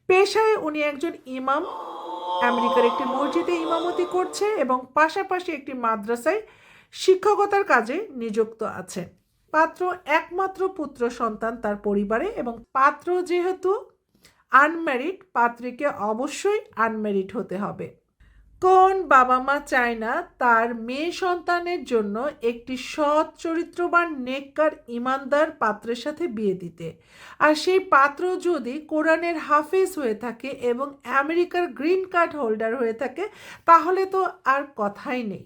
পেশায় উনি একজন ইমাম, আমেরিকার একটি মসজিদে ইমামতি করছে এবং পাশাপাশি একটি মাদ্রাসায় শিক্ষকতার কাজে নিযুক্ত আছেন। পাত্র একমাত্র পুত্র সন্তান তার পরিবারে এবং পাত্র যেহেতু আনম্যারিড, পাত্রীকে অবশ্যই আনম্যারিড হতে হবে। কোন বাবা মা চায় না তার মেয়ে সন্তানের জন্য একটি সৎ চরিত্রবান নেককার ইমানদার পাত্রের সাথে বিয়ে দিতে? আর সেই পাত্র যদি কোরআনের হাফেজ হয়ে থাকে এবং আমেরিকার গ্রিন কার্ড হোল্ডার হয়ে থাকে, তাহলে তো আর কথাই নেই।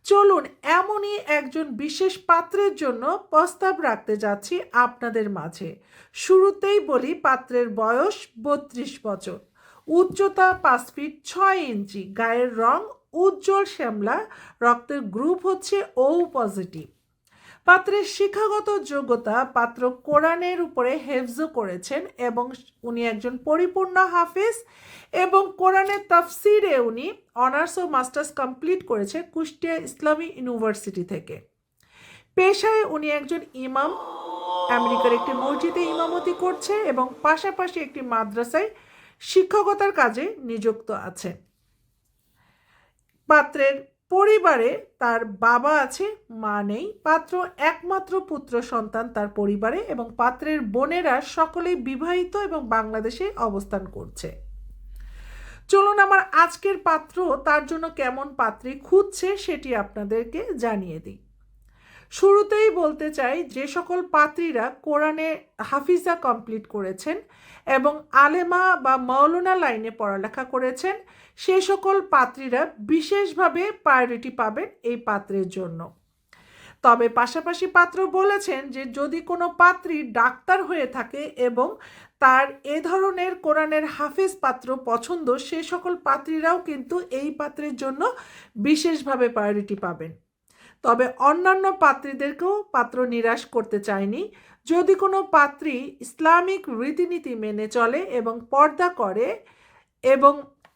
চলুন এমনই একজন বিশেষ পাত্রের জন্য প্রস্তাব রাখতে যাচ্ছি আপনাদের মাঝে। শুরুতেই বলি, পাত্রের বয়স 32 বছর, উচ্চতা 5 ফিট 6 ইঞ্চি, গায়ের রং উজ্জ্বল শ্যামলা, রক্তের গ্রুপ হচ্ছে ও পজিটিভ। পাত্রের শিক্ষাগত যোগ্যতা, পাত্র কোরআনের উপরে হেফজও করেছেন এবং উনি একজন পরিপূর্ণ হাফেজ এবং কোরআনের তাফসিরে উনি অনার্স ও মাস্টার্স কমপ্লিট করেছেন কুষ্টিয়া ইসলামী ইউনিভার্সিটি থেকে। পেশায় উনি একজন ইমাম, আমেরিকার একটি মসজিদে ইমামতি করছে এবং পাশাপাশি একটি মাদ্রাসায় শিক্ষকতার কাজে নিযুক্ত আছেন। পাত্রের পরিবারে তার বাবা আছে, মা নেই। পাত্র একমাত্র পুত্র সন্তান তার পরিবারে এবং পাত্রের বোনেরা সকলেই বিবাহিত এবং বাংলাদেশে অবস্থান করছে। চলুন আমার আজকের পাত্র তার জন্য কেমন পাত্রী খুঁজছে সেটি আপনাদেরকে জানিয়ে দিই। শুরুতেই বলতে চাই, যে সকল পাত্রীরা কোরআনে হাফিজা কমপ্লিট করেছেন এবং আলেমা বা মৌলানা লাইনে পড়ালেখা করেছেন, সে সকল পাত্রীরা বিশেষভাবে প্রায়োরিটি পাবেন এই পাত্রের জন্য। তবে পাশাপাশি পাত্র বলেছেন যে যদি কোনো পাত্রী ডাক্তার হয়ে থাকে এবং তার এ ধরনের কোরআনের হাফিজ পাত্র পছন্দ, সে সকল পাত্রীরাও কিন্তু এই পাত্রের জন্য বিশেষভাবে প্রায়োরিটি পাবেন। তবে অন্যান্য পাত্রীদেরকেও পাত্র নিরাশ করতে চায়নি। যদি কোনো পাত্রী ইসলামিক রীতিনীতি মেনে চলে এবং পর্দা করে এবং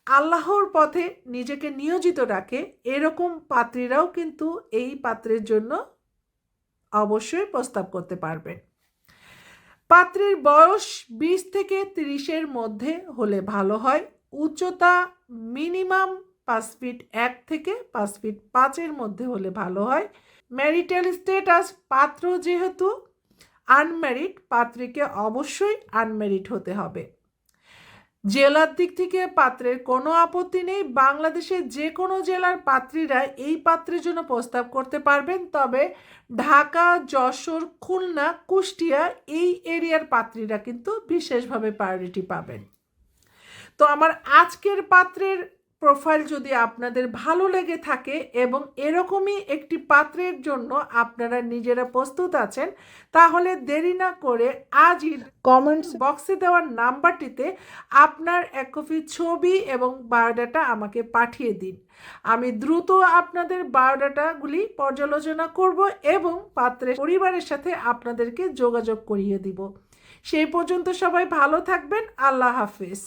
আল্লাহর পথে নিজেকে নিয়োজিত রাখে, এরকম পাত্রীরাও কিন্তু এই পাত্রের জন্য অবশ্যই প্রস্তাব করতে পারবেন। পাত্রীর বয়স 20 থেকে 30-এর মধ্যে হলে ভালো হয়। উচ্চতা মিনিমাম 5 ফিট 1 থেকে 5 ফিট 5-এর মধ্যে হলে ভালো হয়। ম্যারিটাল স্ট্যাটাস, পাত্র যেহেতু আনম্যারিড, পাত্রীকে অবশ্যই আনম্যারিড হতে হবে। জেলার দিক থেকে পাত্রের কোনো আপত্তি নেই। বাংলাদেশের যে কোনো জেলার পাত্রীরা এই পাত্রের জন্য প্রস্তাব করতে পারবেন। তবে ঢাকা, যশোর, খুলনা, কুষ্টিয়া এই এরিয়ার পাত্রীরা কিন্তু বিশেষভাবে প্রায়োরিটি পাবেন। তো আমার আজকের পাত্রের প্রোফাইল যদি আপনাদের ভালো লেগে থাকে এবং এরকমই একটি পাত্রের জন্য আপনারা নিজেরা প্রস্তুত আছেন, তাহলে দেরি না করে আজই কমেন্টস বক্সে দেওয়ার নাম্বারটিতে আপনার এক কপি ছবি এবং বায়োডাটা আমাকে পাঠিয়ে দিন। আমি দ্রুত আপনাদের বায়োডাটাগুলি পর্যালোচনা করব এবং পাত্রের পরিবারের সাথে আপনাদেরকে যোগাযোগ করিয়ে দিব। সেই পর্যন্ত সবাই ভালো থাকবেন। আল্লাহ হাফেজ।